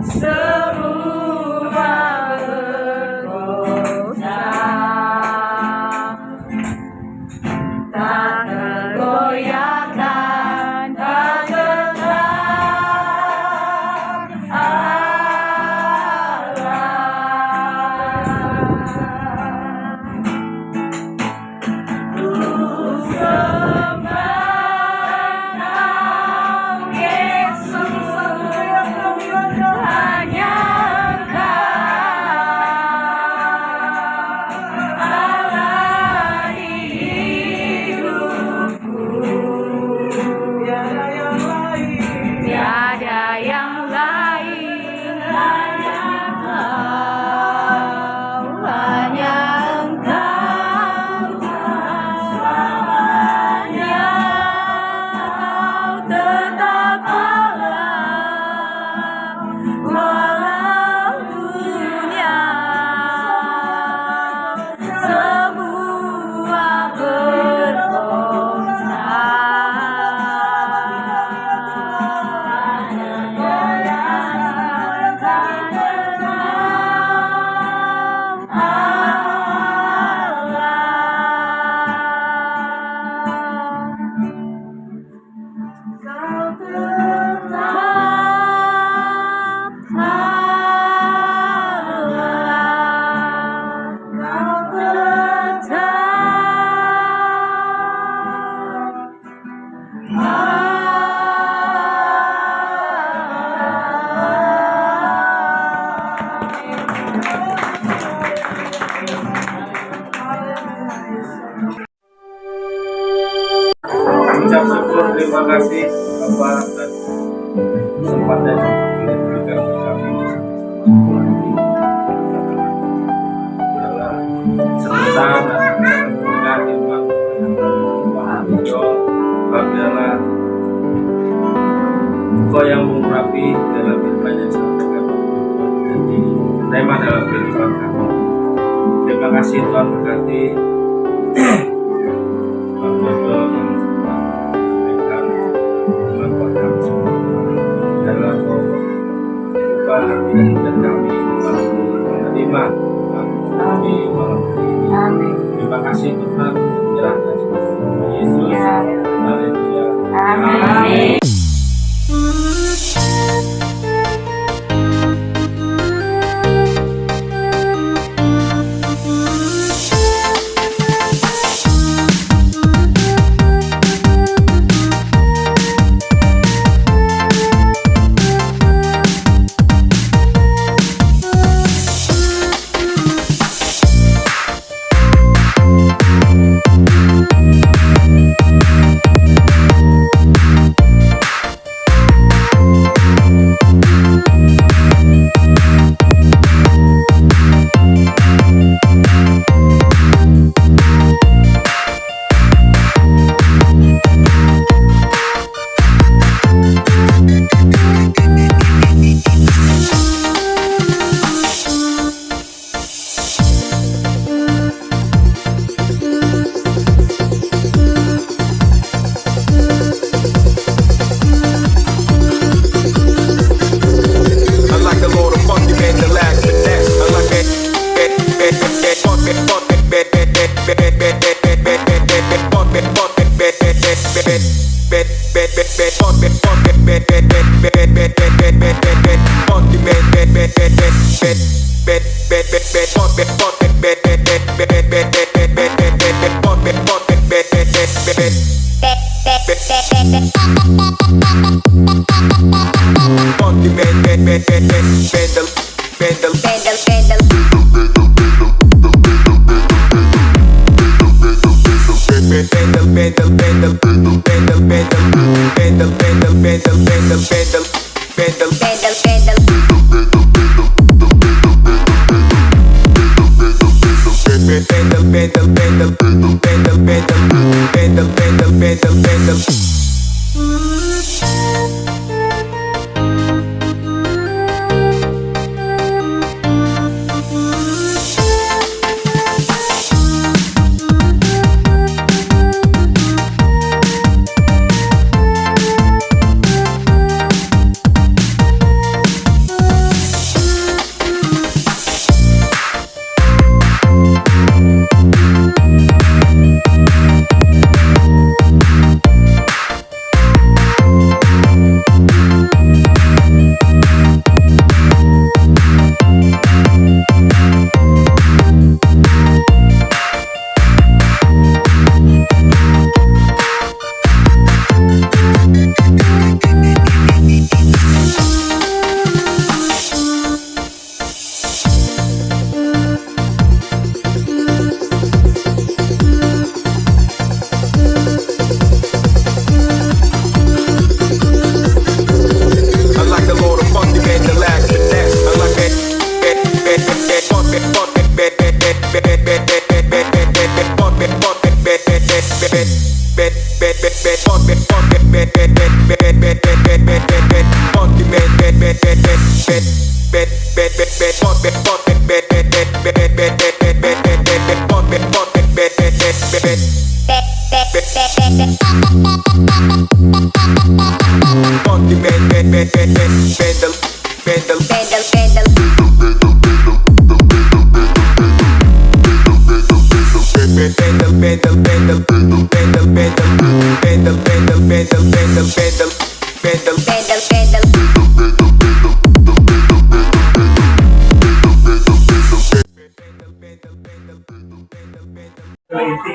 semua bergoncang, tak tergoyahkan, tak gentar Allah. Ku sembah Yesus, hanya Engkau Allah di hidupku. Tiada yang lain, hanya Engkau, hanya Engkau, selamanya Engkau tetap Allah, walau dunia semua Ucap syukur, terima kasih Bapak atas kesempatan yang diberikan kepada kami. Adalah sebentar dan dengan iman Tuhan Beliau, adalah Engkau yang mengurapi dalam firman yang disampaikan jadi tema dalam firman kami. Terima kasih Tuhan, berkati Bang Jojo yang sampaikan dengan kami semua dalam buka hati dan kami menerima di malam ini. Terima kasih Tuhan, menyerahkan kepada Yesus. Haleluya. Amin.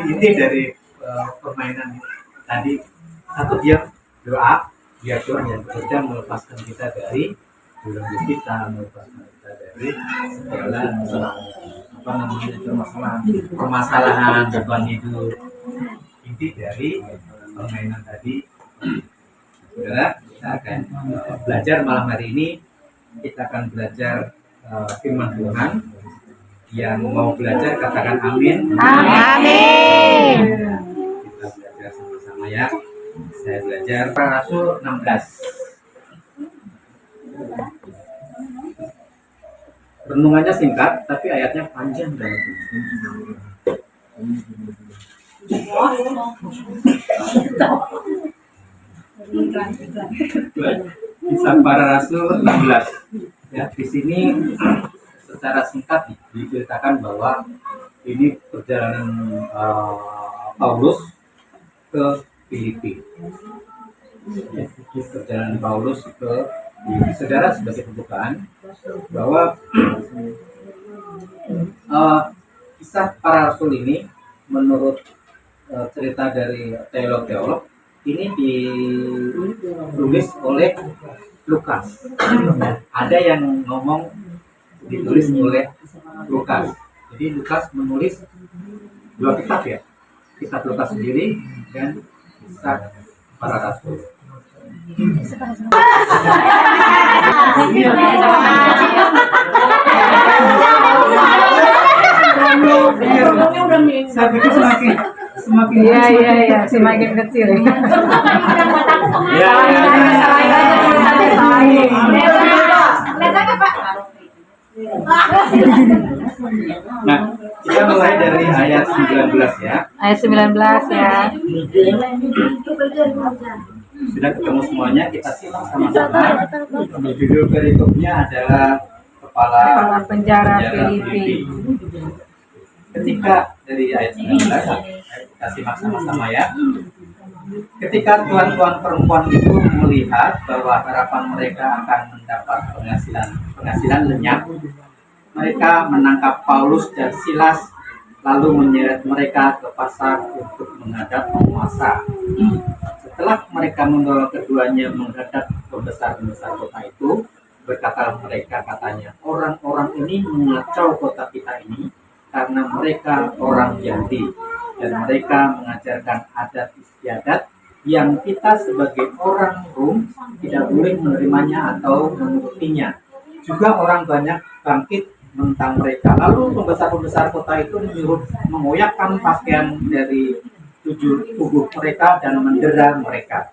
Inti dari permainan tadi, satu dia doa yang bekerja melepaskan kita dari belenggu kita, melepaskan kita dari segala permasalahan beban hidup. Inti dari permainan tadi, saudara, kita akan belajar malam hari ini. Kita akan belajar firman Tuhan. Yang mau belajar katakan amin. Amin. Kita belajar sama-sama ya. Saya belajar Rasul 16. Renungannya singkat tapi ayatnya panjang banget. Kisah para Rasul 16. Ya, di sini secara singkat diceritakan bahwa ini perjalanan Paulus ke Filipi. Perjalanan Paulus ke Filipi. Saudara, sebagai pembukaan bahwa kisah para rasul ini menurut cerita dari teolog-teolog ini ditulis oleh Lukas. Ada yang ngomong ditulis oleh Lukas. Jadi Lukas menulis 2 kitab ya. Kitab Lukas sendiri dan kisah para rasul. Saya pikir semakin Iya, semakin kecil. Nah, kita mulai dari ayat 19 ya. Ayat 19 ya. Sudah ketemu semuanya, kita simak sama-sama. Judul perikopnya adalah Kepala Penjara Filipi. Ketika dari ayat 19, kita simak sama-sama ya. Ketika tuan-tuan perempuan itu melihat bahwa harapan mereka akan mendapat penghasilan lenyap, mereka menangkap Paulus dan Silas lalu menyeret mereka ke pasar untuk menghadap penguasa. Setelah mereka membawa keduanya menghadap pembesar-pembesar kota itu, berkata mereka katanya, orang-orang ini mengacau kota kita ini karena mereka orang Yahudi dan mereka mengajarkan adat istiadat yang kita sebagai orang Rom tidak boleh menerimanya atau menurutinya. Juga orang banyak bangkit tentang mereka. Lalu pembesar-pembesar kota itu menyuruh mengoyakkan pakaian dari tubuh mereka dan mendera mereka.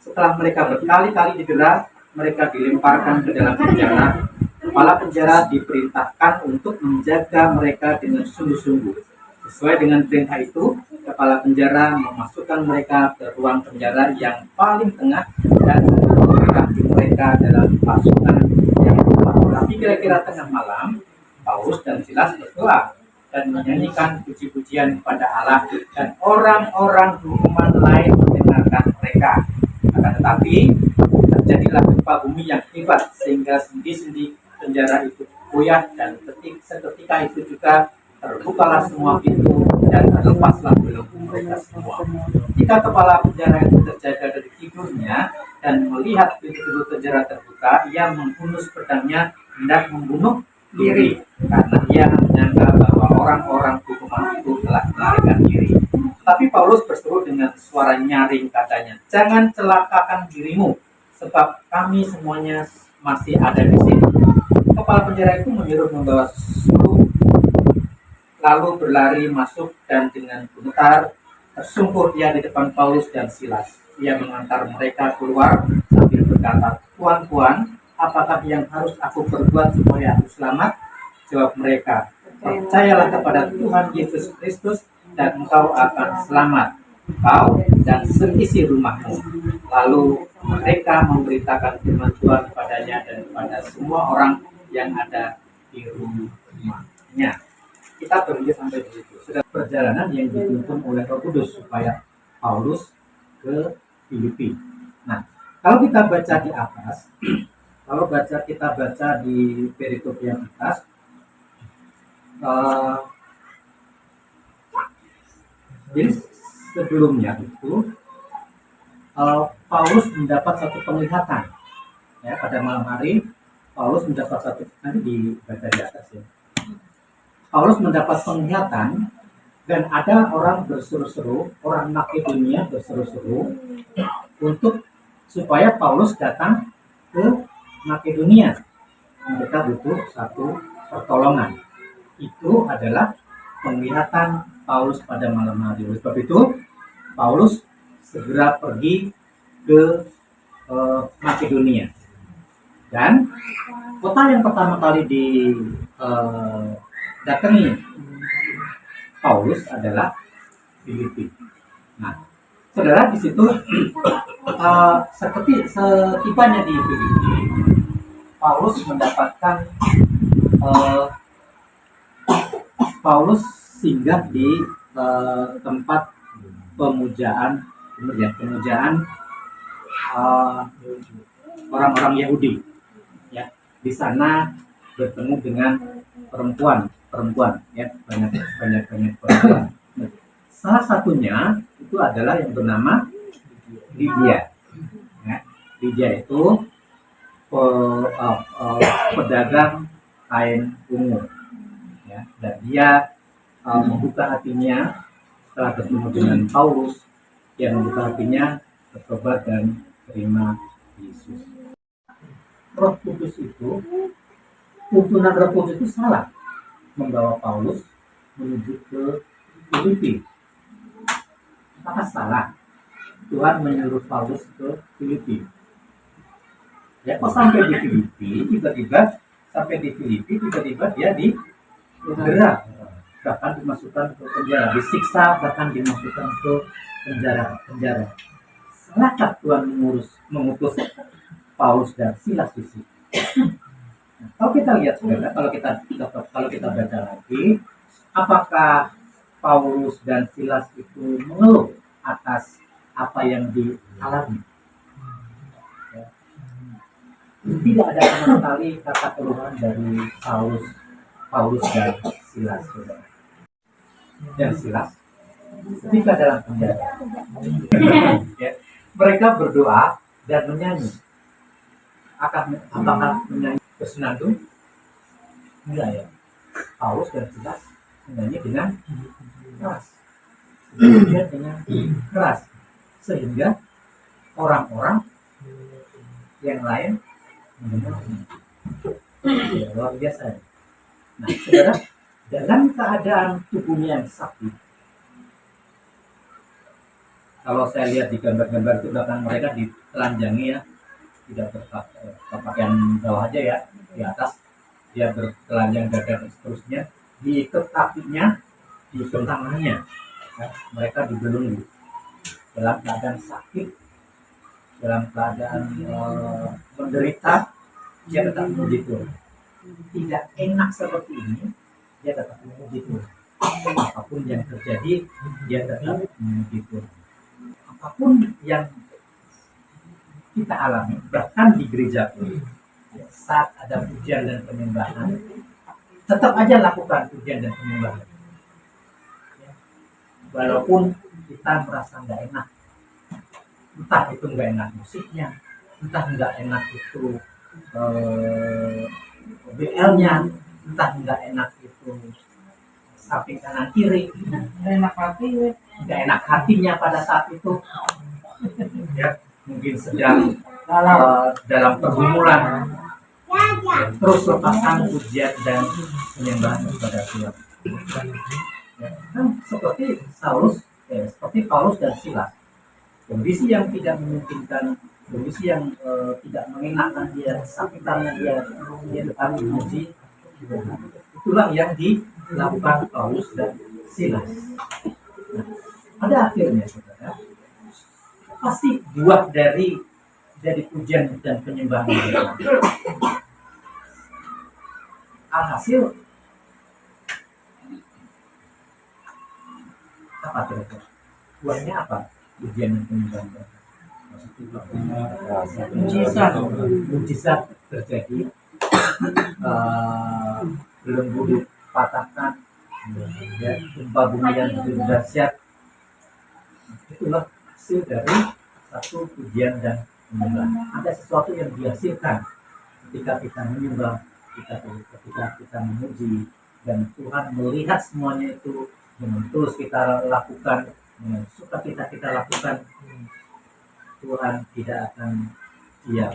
Setelah mereka berkali-kali didera, mereka dilemparkan ke dalam penjara. Kepala penjara diperintahkan untuk menjaga mereka dengan sungguh-sungguh. Sesuai dengan perintah itu, kepala penjara memasukkan mereka ke ruang penjara yang paling tengah dan menempatkan mereka dalam pasukan yang kuat. Tapi kira-kira tengah malam, Paulus dan Silas berdoa dan menyanyikan puji-pujian kepada Allah, dan orang-orang hukuman lain mendengarkan mereka. Akan tetapi terjadilah gempa bumi yang hebat sehingga sendi-sendi penjara itu goyah, dan seketika itu juga terbukalah semua pintu dan terlepaslah belenggu mereka semua. Jika kepala penjara itu terjaga dari tidurnya dan melihat pintu penjara terbuka, ia menghunus pedangnya hendak membunuh diri karena ia menyangka bahwa orang-orang hukuman itu telah melarikan diri. Tapi Paulus berseru dengan suara nyaring, katanya, "Jangan celakakan dirimu, sebab kami semuanya masih ada di sini." Kepala penjara itu menyuruh membawa suruh, lalu berlari masuk dan dengan gemetar tersungkur ia di depan Paulus dan Silas. Ia mengantar mereka keluar sambil berkata, "Tuan-tuan, apakah yang harus aku perbuat supaya aku selamat? Jawab mereka, percayalah kepada Tuhan Yesus Kristus dan engkau akan selamat, kau dan seisi rumahmu. Lalu mereka memberitakan firman Tuhan kepadanya dan kepada semua orang yang ada di rumahnya. Kita berhenti sampai di situ. Sudah perjalanan yang dituntun oleh Roh Kudus supaya Paulus ke Filipi. Nah, kalau kita baca di atas, kita baca di perikop yang atas, jadi sebelumnya itu Paulus mendapat satu penglihatan, ya, pada malam hari. Paulus mendapat satu, nanti dibaca di atas ya. Paulus mendapat penglihatan dan ada orang berseru-seru, orang Makedonia berseru-seru untuk supaya Paulus datang ke Makedonia. Mereka butuh satu pertolongan. Itu adalah penglihatan Paulus pada malam hari. Oleh sebab itu, Paulus segera pergi ke Makedonia. Dan kota yang pertama kali datangi Paulus adalah Filipi. Nah, saudara, di situ seperti setibanya di Filipi, Paulus mendapatkan Paulus singgah di tempat pemujaan orang-orang Yahudi. Ya, di sana bertemu dengan perempuan, ya, banyak perempuan. Nah, salah satunya itu adalah yang bernama Lydia. Ya, Lydia itu pedagang kain ungu. Ya, dan dia membuka hatinya setelah bertemu dengan Paulus. Dia membuka hatinya bertobat dan terima Yesus. Roh Kudus itu, tuntunan Roh Kudus itu salah membawa Paulus menuju ke Filipi. Maka salah Tuhan menyuruh Paulus ke Filipi. Ya, kok sampai di Filipi tiba-tiba dia didera, bahkan dimasukkan ke penjara, disiksa, bahkan dimasukkan ke penjara. Salahkah Tuhan mengutus Paulus dan Silas di situ? Nah, kalau kita lihat, saudara, kalau kita baca lagi, apakah Paulus dan Silas itu mengeluh atas apa yang dialami? Ya. Tidak ada sama sekali kata keluhan dari Paulus dan Silas, saudara. Dan Silas ketika dalam penjara, ya, mereka berdoa dan menyanyi. Apakah menyanyi bersenandung? Enggak, ya. Paulus dan Silas menyanyi dengan keras, sehingga orang-orang yang lain mendengarnya. Ya, luar biasa. Nah, saudara, dalam keadaan tubuhnya yang sakit, kalau saya lihat di gambar-gambar itu belakang mereka ditelanjangi, ya, tidak berpakaian bawah aja, ya, di atas dia bertelanjang dada dan seterusnya, diikat kakinya, diikat tangannya, ya, mereka dibelenggu dalam keadaan sakit, dalam keadaan menderita, dia tetap memuji Tuhan. Tidak enak seperti ini, dia tetap memuji Tuhan. Apapun yang terjadi, dia tetap memuji Tuhan. Apapun yang kita alami, bahkan di gereja pun, saat ada pujian dan penyembahan, tetap aja lakukan pujian dan penyembahan. Walaupun kita merasa nggak enak, entah itu nggak enak musiknya, entah nggak enak itu BL-nya, entah nggak enak itu samping kanan kiri, nggak enak hatinya pada saat itu, ya, mungkin sedang dalam pergumulan, ya, terus lepaskan pujian dan penyembahan kepada Tuhan. Ya, kan seperti Paulus dan Silas, kondisi yang tidak memungkinkan kondisi yang tidak mengenakan dia, sakitannya dia tetap memuji. Itulah yang dilakukan Paulus dan Silas. Nah, pada akhirnya saudara, pasti buah dari pujian dan penyembahan mereka. Alhasil apa kira-kira? Buahnya apa? Pujian dan penyembahan mereka. Mujizat terjadi, belenggu dipatahkan, ya, gempa bumi yang begitu dahsyat. Itulah hasil dari satu pujian dan penyembahan. Ada sesuatu yang dihasilkan ketika kita menyembah, ketika kita memuji, dan Tuhan melihat semuanya itu dengan tulus kita lakukan, dengan sukacita kita lakukan. Tuhan tidak akan diam.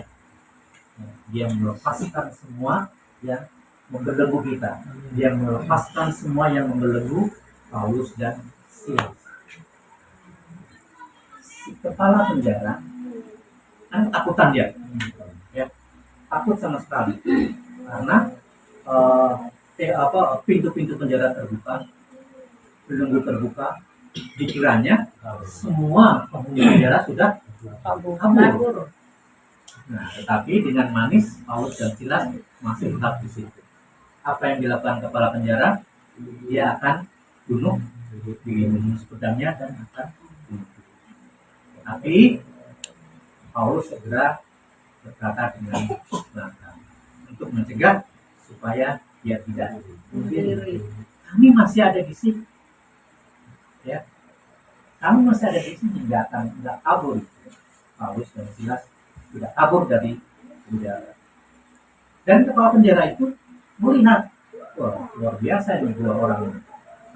Dia melepaskan semua yang membelenggu kita. Dia melepaskan semua yang membelenggu Paulus dan Silas. Si kepala penjara kan takutan dia, ya, takut sama sekali karena pintu-pintu penjara terbuka, belenggu terbuka, dikiranya semua penghuni penjara sudah kabur. Nah, tetapi dengan manis Paulus dan Silas masih tetap di situ. Apa yang dilakukan kepala penjara? Dia akan bunuh pedangnya dan akan bunuh. Tapi Paulus segera berkata dengan lantang untuk mencegah supaya dia tidak bunuh. Kami masih ada di sini, ya. Kami masih ada di sini, nggak kabur. Paulus dan Silas tidak kabur dari penjara. Dan kepala penjara itu melihat, wah, luar biasa ini dua orang ini.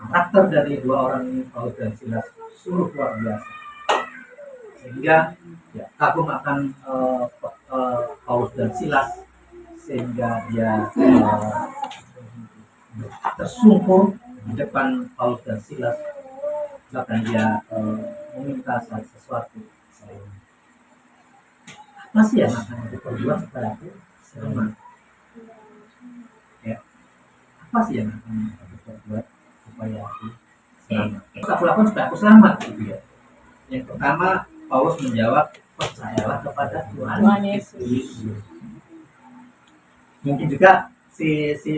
Karakter dari dua orang ini, Paulus dan Silas, sungguh luar biasa. Sehingga ya, kagum akan Paulus dan Silas, sehingga dia tersungkur di depan Paulus dan Silas. Bahkan dia meminta sesuatu. Apa sih yang akan aku perbuat supaya aku selamat? Ya, apa sih yang akan aku perbuat supaya aku selamat? Aku lakukan supaya aku selamat, gitu ya. Yang pertama, Paulus menjawab, percayalah kepada Tuhan Yesus. Mungkin juga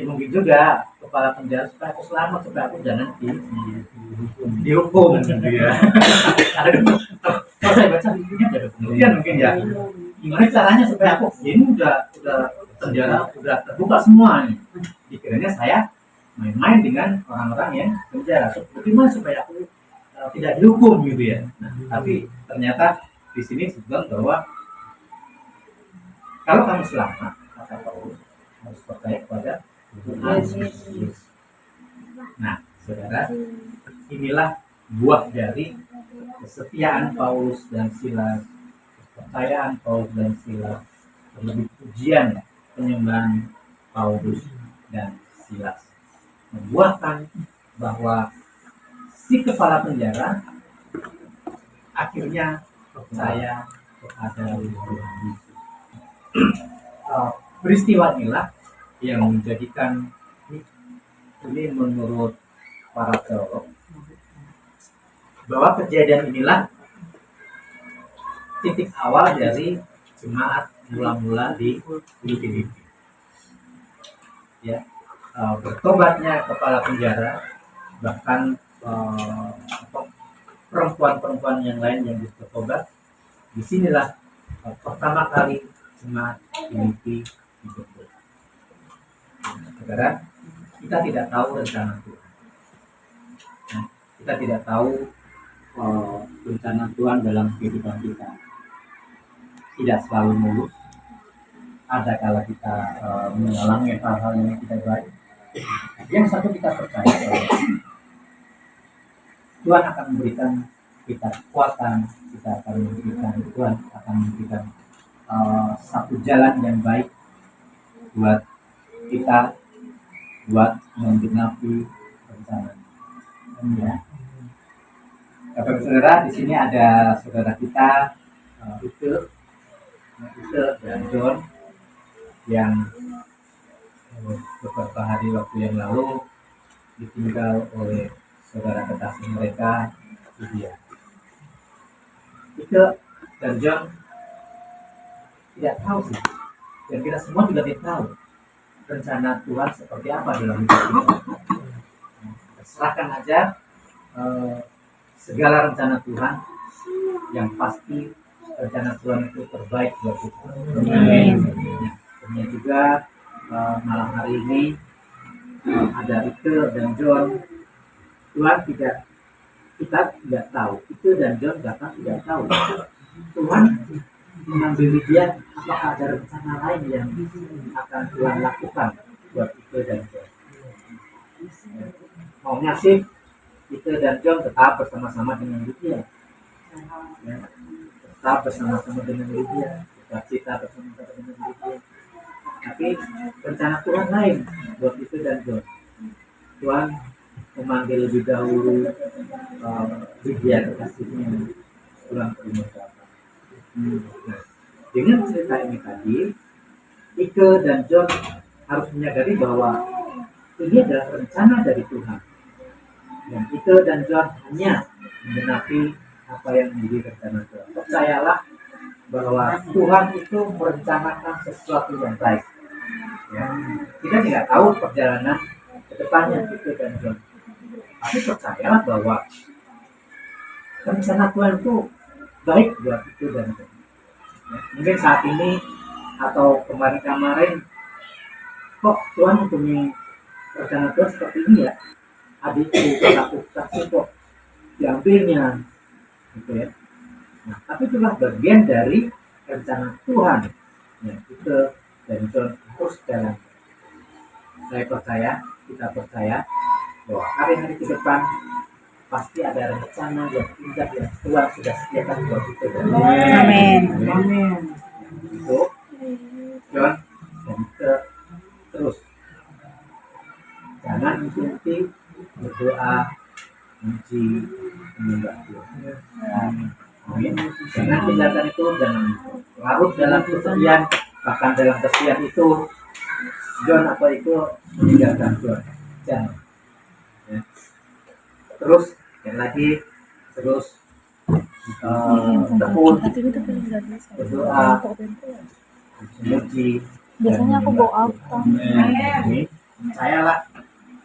mungkin juga kepala penjara supaya aku selamat, supaya aku jangan dihukum, gitu ya. Kalau saya baca bukunya ada penelitian mungkin ya. Gimana caranya supaya aku ini udah penjara udah terbuka semua nih. Dikiranya saya main-main dengan orang-orang yang penjara. Bagaimana supaya aku tidak dihukum, gitu ya. Nah, tapi ternyata di sini disebutkan bahwa kalau kamu selamat, kata Paulus, harus percaya kepada Tuhan Yesus. Nah, saudara, inilah buah dari kesetiaan Paulus dan Silas, kepercayaan Paulus dan Silas, terlebih pujian penyembahan Paulus dan Silas, membuahkan bahwa si kepala penjara akhirnya percaya kepada Tuhan Yesus. Peristiwa inilah yang menjadikan ini menurut para teolog bahwa kejadian inilah titik awal dari jemaat mula-mula di Filipi. Ya, bertobatnya kepala penjara, bahkan perempuan-perempuan yang lain yang bertobat. Disinilah pertama kali jemaat Filipi dibentuk. Saudara, kita tidak tahu rencana Tuhan. Nah, kita tidak tahu rencana Tuhan dalam kehidupan kita. Tidak selalu mulus. Ada kala kita mengalami hal-hal yang tidak baik. Yang satu kita percaya bahwa Tuhan akan memberikan kita kekuatan, Tuhan akan memberikan satu jalan yang baik buat kita, buat menggenapi rencana. Ya. Bapak saudara, di sini ada saudara kita, Uke. Ike dan John yang beberapa hari waktu yang lalu ditinggal oleh saudara kekasih mereka, Lydia. Ike dan John tidak tahu sih, dan kita semua juga tidak tahu rencana Tuhan seperti apa dalam hidup kita. Serahkan aja segala rencana Tuhan, yang pasti rencana Tuhan itu terbaik buat kita. Amin. Kemudian juga malam hari ini ada Ike dan John. Tuhan tidak, kita tidak tahu. Ike dan John bahkan tidak tahu. Tuhan mengambil dia, apakah ada rencana lain yang akan Tuhan lakukan buat Ike dan John. Maunya sih Ike dan John tetap bersama-sama dengan Lydia, ya, tetap bersama-sama dengan Lydia, tetap cita bersama-sama dengan Lydia. Tapi rencana Tuhan lain buat Ike dan John. Tuhan memanggil lebih dahulu Lydia kekasihnya pulang ke rumah Bapa. Nah, dengan cerita ini tadi, Ike dan John harus menyadari bahwa ini adalah rencana dari Tuhan. Dan Ike dan John hanya menggenapi apa yang menjadi rencana Tuhan. Percayalah bahwa Tuhan itu merencanakan sesuatu yang baik. Ya. Kita tidak tahu perjalanan ke depannya Ike dan John. Tapi percayalah bahwa rencana Tuhan itu baik buat Ike dan John. Ya. Mungkin saat ini atau kemarin-kemarin, kok Tuhan mempunyai rencana Tuhan seperti ini ya, adikku aku kasih kok diambilnya gitu ya. Nah, tapi itulah bagian dari rencana Tuhan ya, Ike dan John harus jalan. Saya percaya, kita percaya bahwa hari-hari ke depan pasti ada rencana yang indah yang Tuhan sudah sediakan buat kita. Amin. Amin. Itu John dan Ike terus jangan berhenti berdoa, memuji, menyembah Tuhan. Amin. Jangan tinggalkan itu, jangan larut dalam kesedihan, bahkan dalam kesedihan itu John atau itu meninggalkan Tuhan. Jangan. Ya. Terus dan lagi terus tekun berdoa, memuji. Biasanya aku bawa apa? Amin. Percayalah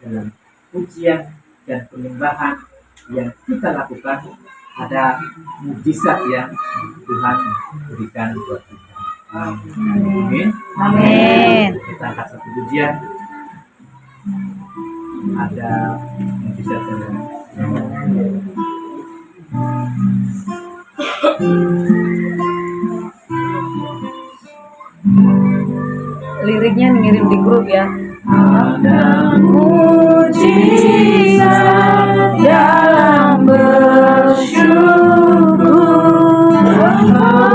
dalam pujian dan penyembahan yang kita lakukan ada mujizat yang Tuhan berikan buat kita. Amin. Amin. Kita angkat satu pujian. Ada mujizat yang Liriknya ngirim di grup ya. ada Mujizat dalam bersyukur,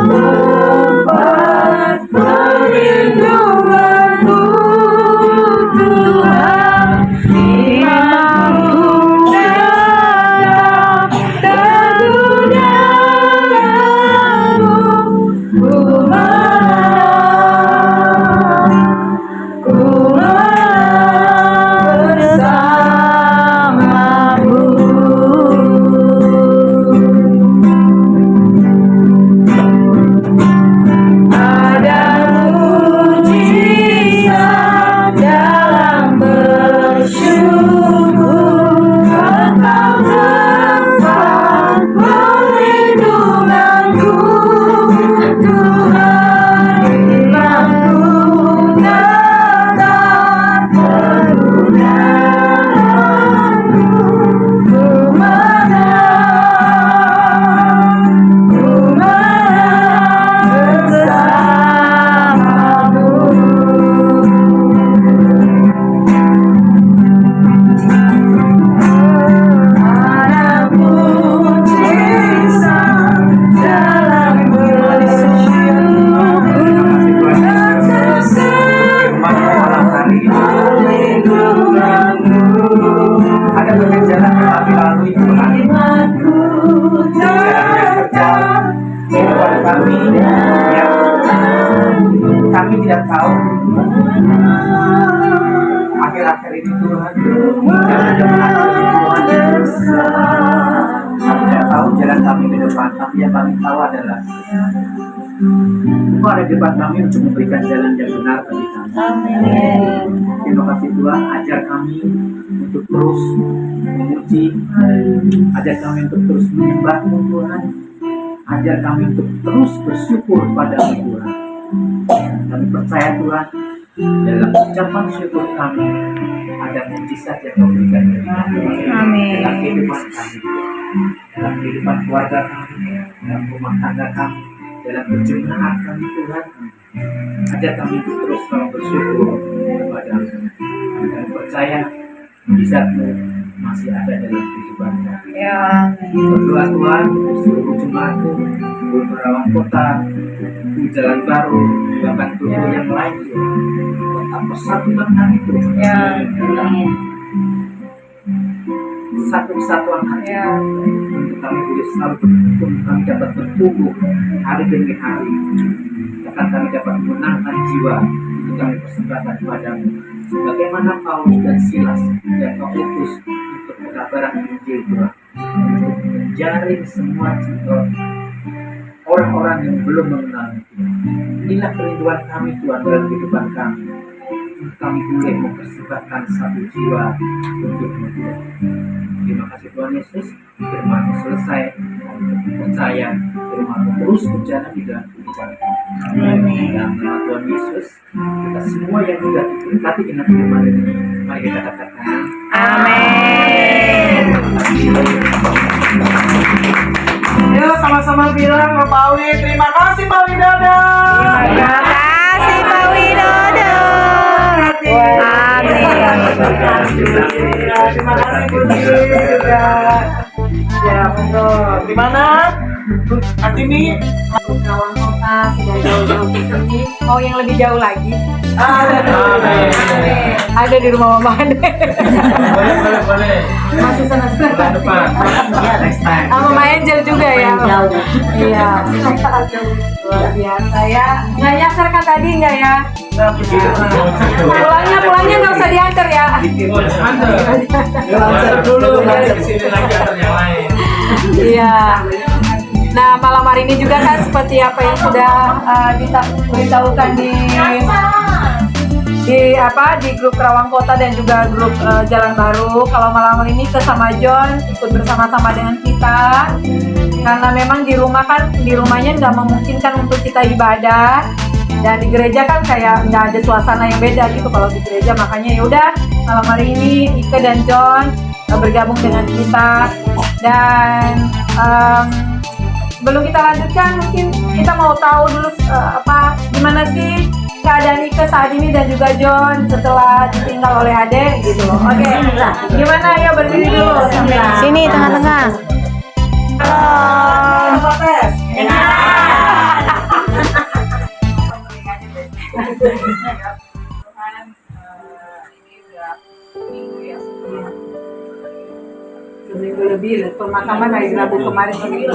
tempat perlindunganmu Tuhan, imanku datang kegunyaanmu, ku kami yang kami tidak tahu akhir-akhir ini Tuhan, kami tidak tahu jalan kami ke depan, tapi yang kami tahu adalah Engkau ada di depan kami untuk memberikan jalan yang benar bagi kami. Terima kasih Tuhan, ajar kami untuk terus memuji, ajar kami untuk terus menyembah-Mu Tuhan, ajar kami untuk terus bersyukur pada-Mu Tuhan. Kami percaya Tuhan, dalam ucapan syukur kami ada mujizat yang Kau berikan kepada kami. Amin. Dalam kehidupan kami, dalam kehidupan keluarga kami, dalam rumah tangga kami, dalam perjalanan kami Tuhan, ajar kami untuk terus selalu bersyukur kepada-Mu. Kami percaya mujizat-Mu masih ada dalam kehidupan kami. Berdoa Tuhan untuk seluruh jemaat-Mu, seluruh Rawang Kota, di Jalan Baru, bahkan seluruh yang lain Tuhan. Tetap persatuan kami Tuhan. Satu kesatuan hati untuk kami boleh selalu bertumbuh, kami dapat bertumbuh hari demi hari, bahkan kami dapat menangkan jiwa untuk kami persembahkan kepadamu, sebagaimana Paulus dan Silas yang Kau utus untuk pengabaran Injil Tuhan, untuk menjaring semua jiwa orang-orang yang belum mengenal Tuhan. Inilah kerinduan kami Tuhan dalam kehidupan kami. Kami boleh mempersembahkan satu jiwa untuk-Mu Tuhan. Terima kasih Tuhan Yesus, firman-Mu selesai, kami percaya firman-Mu terus berjalan di dalam kehidupan kami. Dalam nama Tuhan Yesus, kita semua yang sudah diberkati dengan firman ini, mari kita katakan Amin. Yuk sama-sama bilang Romawi, terima kasih Pak Widodo. Terima kasih Pak Widodo. Amin. Terima kasih Bu Diri juga. Ya, monggo. Gimana? Antini? Rawang Kota sudah jauh-jauh ke sini. Mau yang lebih jauh lagi? Amin. Ada di rumah Mama Ade. Boleh. Masih senang-senang. Bulan depan. next time. Sama Mama Angel juga ya. Iya. Luar biasa ya. Nggak nyasar kan tadi nggak ya? Pulangnya nggak usah diantar ya. Lancar dulu. Kesini lagi antar yang lain. Iya. Nah, malam hari ini juga kan seperti apa yang sudah diberitahukan di grup Rawang Kota dan juga grup Jalan Baru. Kalau malam hari ini ke sama John ikut bersama-sama dengan kita, karena memang di rumahnya nggak memungkinkan untuk kita ibadah, dan di gereja kan kayak nggak ada suasana yang beda gitu kalau di gereja. Makanya ya udah malam hari ini Ike dan John bergabung dengan kita, dan sebelum kita lanjutkan, mungkin kita mau tahu dulu gimana sih keadaan Ike saat ini dan juga John setelah ditinggal oleh Ade gitu loh. Oke, gimana ya, berdiri dulu. Sini tengah-tengah. Halo. Protes. Seminggu lebih, pemakaman hari Rabu kemarin seminggu.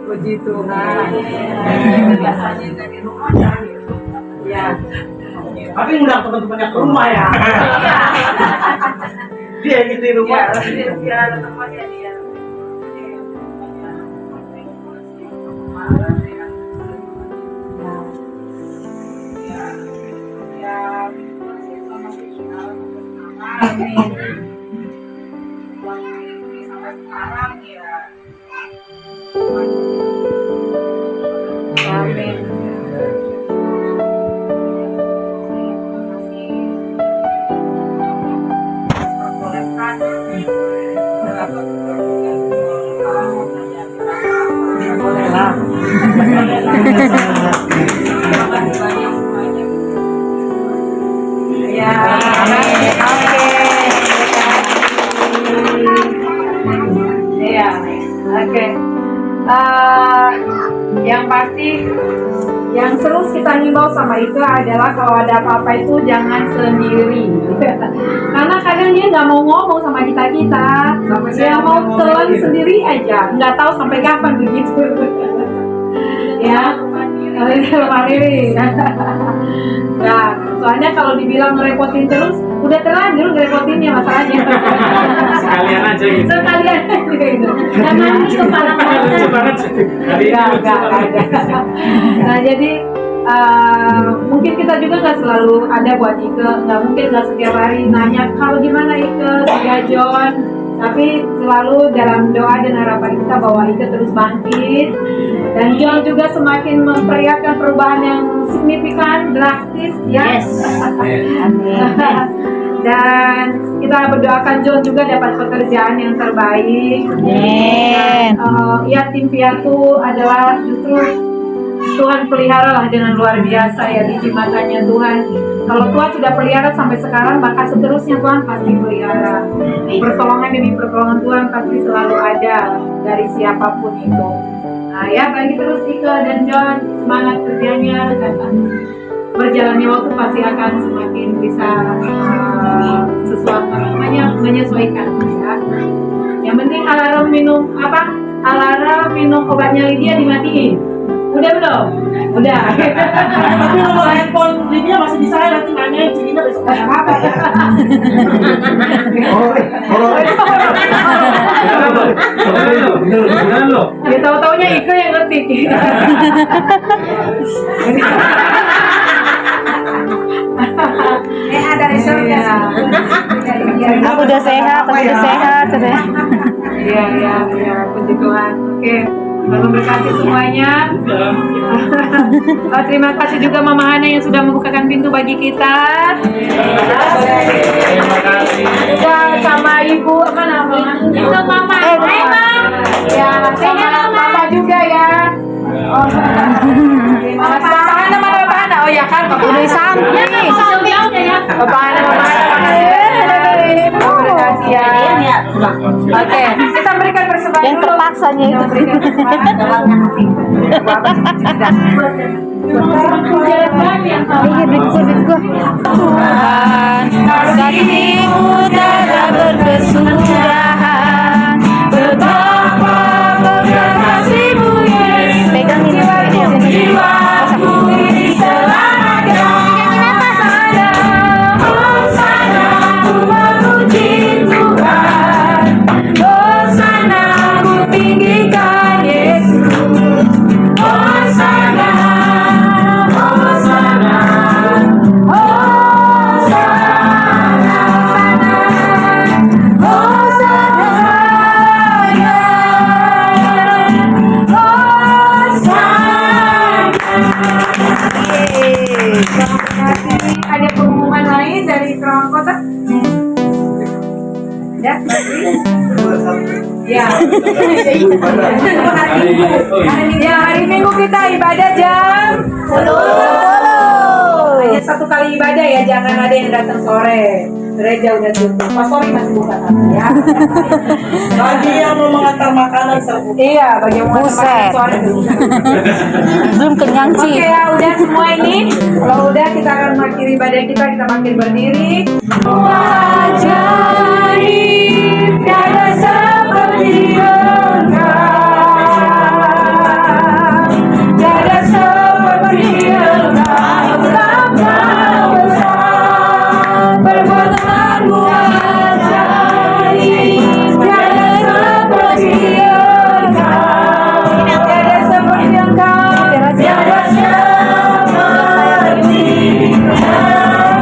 Puji Tuhan. Biasanya dari rumah ya. Tapi undang teman-temannya ke rumah ya. Dia yang di rumah. Dia ada temannya dia. Amin. Sampai sekarang ya. Amin. Bolehlah. Ya, oke. Iya, oke. Yang pasti, yang terus kita himbau sama itu adalah kalau ada apa-apa itu jangan sendiri. Karena kadang dia nggak mau ngomong sama kita, dia mau telan sendiri aja, nggak tahu sampai kapan begitu. Ya, mandiri. Nah, soalnya kalau dibilang ngerepotin terus, udah terlanjur ngerepotinnya masalahnya. Sekalian aja gitu. Sekalian gitu. Karena ini kepala Lucu banget sih. Hari ini lucu Enggak banget. ada. Nah, jadi mungkin kita juga nggak selalu ada buat Ike, nggak mungkin nggak setiap hari nanya kalau gimana Ike, ya John. Tapi selalu dalam doa dan harapan kita bahwa Ike terus bangkit dan John juga semakin memperlihatkan perubahan yang signifikan, drastis ya. Yes. Dan kita berdoakan John juga dapat pekerjaan yang terbaik. Amin. Ya, tim piatu adalah justru Tuhan pelihara lah dengan luar biasa ya, biji matanya Tuhan. Kalau Tuhan sudah pelihara sampai sekarang, maka seterusnya Tuhan pasti pelihara. Pertolongan demi pertolongan Tuhan pasti selalu ada dari siapapun itu. Nah ya, bagi terus Ike dan John, semangat kerjanya. Berjalannya waktu pasti akan semakin bisa sesuatu namanya menyesuaikan ya. Yang penting alarm minum obatnya Lydia dimatiin. Udah belum? Udah. Tapi nomor handphone Lydia masih di saya, nanti nanyain cirinya besok kayak apa ya. Beneran loh. Ya tahu-taunya Ike yang ngetik. Ada Iya. Aku udah sehat, Iya, puji Tuhan. Oke, Tuhan memberkati semuanya. Terima kasih juga Mama Hana yang sudah membukakan pintu bagi kita. Terima kasih. Juga sama Ibu apa namanya? Itu Mama. Ya, sama Papa juga ya. Oh, terima kasih. Papa Hana mana Papa Hana? Oh ya kan, Papa Udah sampai. Papa Hana, Mama Hana. Terima kasih ya. Oke, kita berikan persembahan Yang dulu. terpaksanya itu. Kita berikan persembahan dalam hati. Iya, duit gua. Tuhan, kasih-Mu tiada berkesudahan. Betapa besar kasih-Mu, Yesus. Pegangin jiwaku ini selamatkan. Hosana, ku memuji Tuhan. Hosana, ku tinggikan Yesus. Hosana, Hosana, Hosana, Hosana, Ada pengumuman lain dari Kerawang Kota? Ya, ya. Ya, hari Minggu kita ibadah jam 10. Hanya satu kali ibadah ya, jangan ada yang datang sore. Gereja udah tutup. Pastori masih buka tapi ya. Bagi yang mau mengantar makanan serbu. Iya, bagi yang mau Buset. makan sore. Belum kenyang, Oke Ci. ya, udah semua ini. Kalau udah kita akan mengakhiri ibadah kita makin berdiri. Ajaib, tiada seperti Engkau. Tiada seperti Engkau, Engkau besar. Perbuatanmu ajaib, tiada seperti Engkau. Tiada seperti Engkau, tiada seperti Engkau.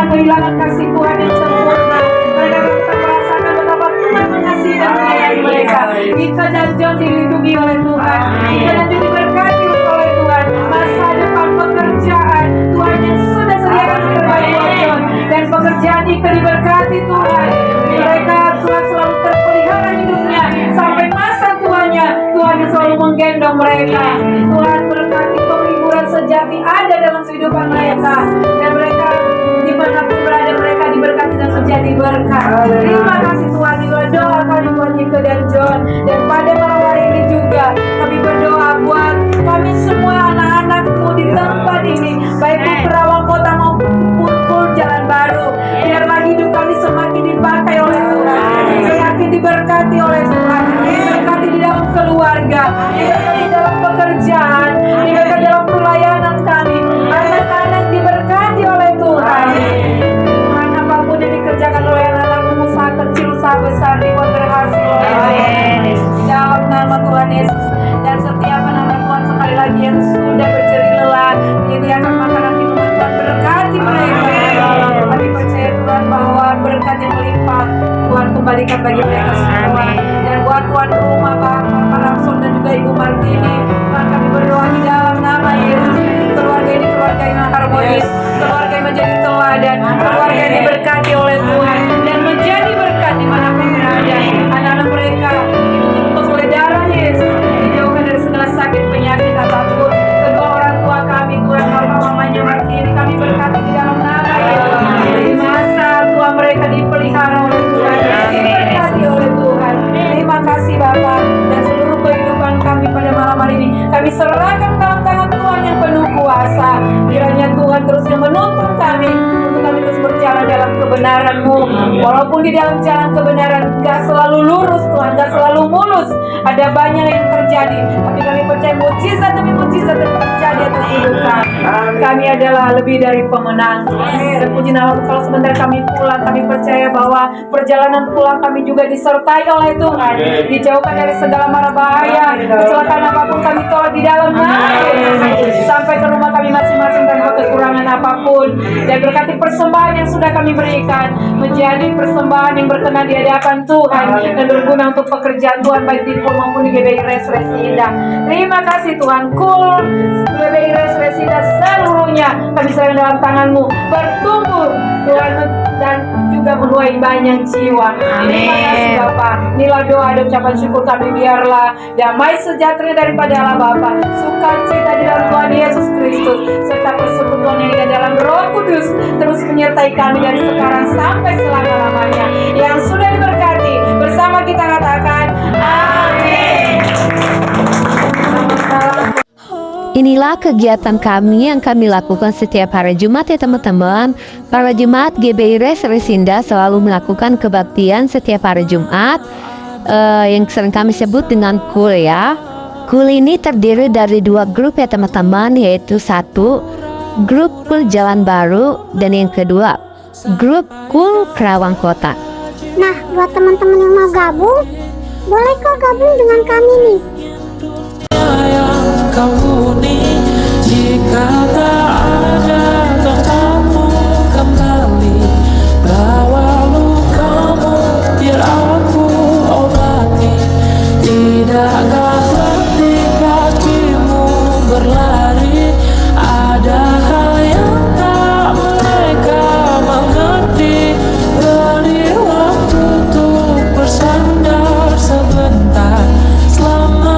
kehilangan kasih Tuhan yang sempurna. Mereka akan tetap merasakan betapa Tuhan mengasihi dan menyayangi mereka. Ika dan John dilindungi oleh Tuhan. Ika dan John diberkati oleh Tuhan. Masa depan pekerjaan Tuhan yang sudah sediakan yang terbaik buat John. Dan pekerjaan Ika diberkati Tuhan. Mereka Tuhan selalu terpelihara hidupnya sampai masa tuanya. Tuhan yang selalu menggendong mereka. Tuhan berkati penghiburan sejati ada dalam kehidupan mereka. Dan mereka dimanapun berada mereka diberkati dan menjadi berkat. Terima kasih Tuhan. Inilah doa kami buat Nika dan John. Dan pada malam hari ini juga kami berdoa buat kami semua anak-anakmu di tempat ini, baik di Kerawang Kota maupun Jalan Baru. Biarlah hidup kami semakin dipakai oleh Tuhan, semakin diberkati oleh Tuhan, diberkati di dalam keluarga, diberkati di dalam pekerjaan, diberkati dalam pelayanan kami. Anak-anak diberkati oleh Tuhan. Apapun yang dikerjakan oleh anak-anakmu, usaha kecil, usaha besar, dibuat berhasil oleh Tuhan. Di dalam nama Tuhan Yesus. Dan setiap anak-anak Tuhan sekali lagi yang sudah berjerih lelah menyediakan makanan minuman, Tuhan berkati mereka. Kami percaya Tuhan bahwa berkat yang melimpah Tuhan kembalikan bagi mereka semua. Dan buat Tuhan rumah Bapak Ramson dan juga Ibu Martini, Tuhan kami berdoa di dalam nama Yesus. Keluarga ini keluarga yang harmonis, keluarga yang menjadi teladan, keluarga yang diberkati oleh Tuhan dan menjadi berkat dimanapun berada. Anak-anak mereka ditutupkan oleh darah Yesus, dijauhkan dari segala sakit penyakit apapun. Kedua orang tua kami, Tuhan Bapak mamanya Martini, kami berkati di dalam nama Yesus. Di masa tua mereka dipelihara oleh Tuhan, diberkati oleh Tuhan. Terima kasih Bapak, dan seluruh kehidupan kami pada malam hari ini kami serahkan dalam tangan Tuhan yang penuh kuasa. Kiranya Tuhan terus yang menuntun kami untuk kami terus berjalan dalam kebenaran-Mu. Walaupun di dalam jalan kebenaran gak selalu lurus Tuhan, gak selalu mulus, ada banyak yang terjadi, tapi kami percaya mujizat demi mujizat yang terjadi atas hidup kami. Kami adalah lebih dari pemenang. Dan puji nama kalau sebentar kami pulang, kami percaya bahwa perjalanan pulang kami juga disertai oleh Tuhan, dijauhkan dari segala mara bahaya, kecelakaan apapun kami tolak di dalam nama Yesus. Sampai ke rumah kami masing-masing tanpa kekurangan apapun. Dan berkati persembahan yang sudah kami berikan menjadi persembahan yang berkenan di hadapan Tuhan dan berguna untuk pekerjaan Tuhan baik di KUL maupun di GBI Resi Indah. Terima kasih Tuhan. KUL, GBI Resi Indah seluruhnya kami serahkan dalam tangan-Mu, bertumbuh Tuhan dan juga menuai banyak jiwa. Terima kasih Bapa. Inilah doa dan ucapan syukur kami. Biarlah damai sejahtera daripada Allah Bapa, sukacita di dalam Tuhan Yesus Kristus, serta persekutuan yang ada dalam Roh Kudus terus menyertai kami dari sekarang sampai selama-lamanya. Yang sudah diberkati bersama kita katakan amin. Inilah kegiatan kami yang kami lakukan setiap hari Jumat ya teman-teman. Para jemaat GBI Resi Indah selalu melakukan kebaktian setiap hari Jumat yang sering kami sebut dengan KUL ya. KUL ini terdiri dari 2 grup ya teman-teman, yaitu 1 grup KUL Jalan Baru dan yang kedua grup KUL Kerawang Kota. Nah, buat teman-teman yang mau gabung, boleh kok gabung dengan kami nih. Jika tak ada tentangmu kembali, bawa lukamu biar aku obati. Tidakkah berhenti kakimu berlari, ada hal yang tak mereka mengerti. Beri waktu untuk bersandar sebentar, selama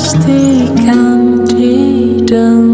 pastikan di dalam